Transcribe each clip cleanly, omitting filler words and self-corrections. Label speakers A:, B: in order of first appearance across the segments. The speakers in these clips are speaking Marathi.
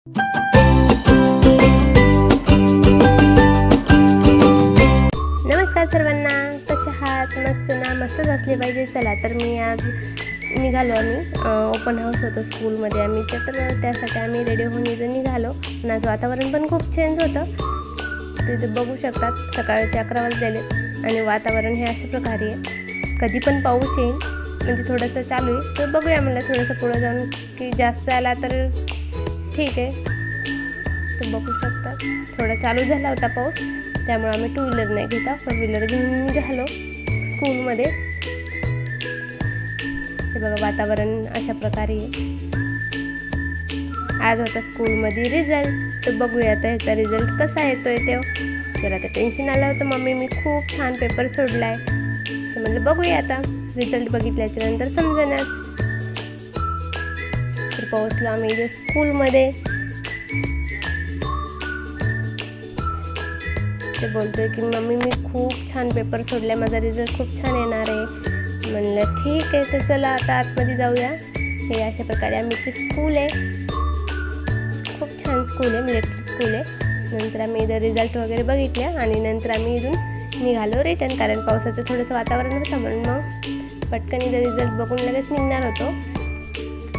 A: नमस्कार सर्वांना, कसे आहात? मस्त ना? मस्तच असले पाहिजे. चला तर मी आज निघालो. आम्ही ओपन हाऊस होतं स्कूलमध्ये आम्ही तर त्यासाठी आम्ही रेडी होऊन इथं निघालो. पण आज वातावरण पण खूप चेंज होतं. तिथे बघू शकतात सकाळचे 11 वाजलेले आणि वातावरण हे अशा प्रकारे आहे. कधी पण पाऊस येईल, म्हणजे थोडंसं चालू आहे. तर बघूया म्हणलं थोडंसं पुढं जाऊन की जास्त आला तर ठीक आहे. तर बघू शकता थोडा चालू झाला होता पाऊस, त्यामुळे आम्ही 2 व्हीलर नाही घेता 4 व्हीलर घेऊन निघालो स्कूलमध्ये. हे बघा वातावरण अशा प्रकारे आहे. आज होता स्कूलमध्ये रिझल्ट, तर बघूया आता ह्याचा रिझल्ट कसा येतोय ते. जरा आता टेन्शन आलं होतं, मम्मी मी खूप छान पेपर सोडला आहे. तर म्हणलं बघूया आता रिझल्ट बघितल्याच्या नंतर समजेनच. तर पोहोचलो आम्ही इथे स्कूलमध्ये. ते बोलतोय की मम्मी मी खूप छान पेपर सोडले, माझा रिझल्ट खूप छान येणार आहे. म्हणलं ठीक आहे, तर चला आता आतमध्ये जाऊया. हे अशा प्रकारे आमची स्कूल आहे. खूप छान स्कूल आहे, मिलिटरी स्कूल आहे. नंतर आम्ही इथं रिझल्ट वगैरे बघितल्या आणि नंतर आम्ही इथून निघालो रिटर्न, कारण पावसाचं थोडंसं वातावरण होतं म्हणून मग पटकन इथं रिझल्ट बघून लगेच निघणार होतो.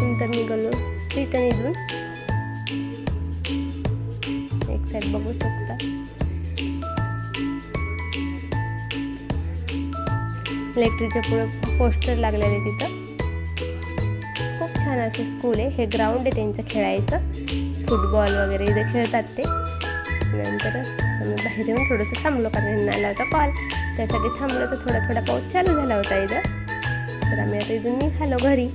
A: नंतर निघालो रिटर्न इथून. एक साईड बघू शकता इलेक्ट्रिकच्या पुढे पोस्टर लागलेले तिथं. खूप छान असं स्कूल आहे. हे ग्राउंड आहे त्यांचं खेळायचं, फुटबॉल वगैरे इथे खेळतात ते. नंतर आम्ही बाहेर येऊन थोडंसं थांबलो, कारण यांना आला होता कॉल, त्यासाठी थांबलो. तर थोडा थोडा पाऊस चालू झाला होता इथं. तर आम्ही आता इथून निघालो घरी.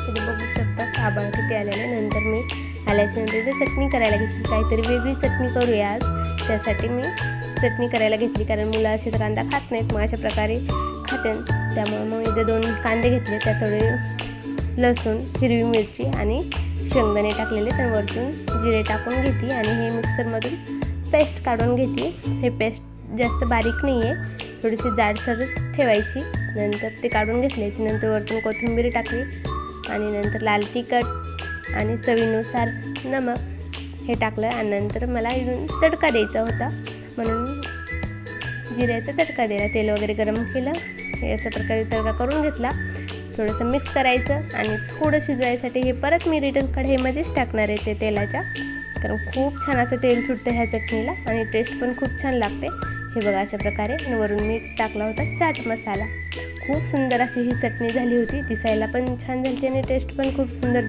A: इथे बघू शकता आभाळ किती आलेले. नंतर मी आल्याच्या नंतर इथे चटणी करायला घेतली. काहीतरी वेगळी चटणी करूया आज, त्यासाठी मी चटणी करायला घेतली, कारण मुलं असे तर कांदा खात नाहीत, मग अशा प्रकारे खाते. त्यामुळे मग इथे 2 कांदे घेतले, त्यात थोडे लसूण, हिरवी मिरची आणि शेंगदाणे टाकलेले, तर वरतून जिरे टाकून घेतली आणि हे मिक्सरमधून पेस्ट काढून घेतली. हे पेस्ट जास्त बारीक नाही आहे, थोडीशी जाडसरच ठेवायची. नंतर ते काढून घेतल्याची नंतर वरतून कोथिंबीर टाकली आणि नंतर लाल तिखट आणि चवीनुसार नमक हे टाकलं. आणि नंतर मला इथून तडका द्यायचा होता, म्हणून जिऱ्याचा तडका दिला. तेल वगैरे गरम केलं, हे अशा प्रकारे तडका करून घेतला. थोडंसं मिक्स करायचं आणि थोडं शिजवायसाठी हे परत मी रिटर्न कढईमध्येच टाकणार आहे ते तेलाच्या, कारण खूप छान असं तेल सुटतं ह्या चटणीला आणि टेस्ट पण खूप छान लागते. हे बघा अशा प्रकारे. आणि वरून मी टाकला होता चाट मसाला. खूप सुंदर अशी ही चटणी झाली होती, दिसायला पण छान झाली आणि टेस्ट पण खूप सुंदर.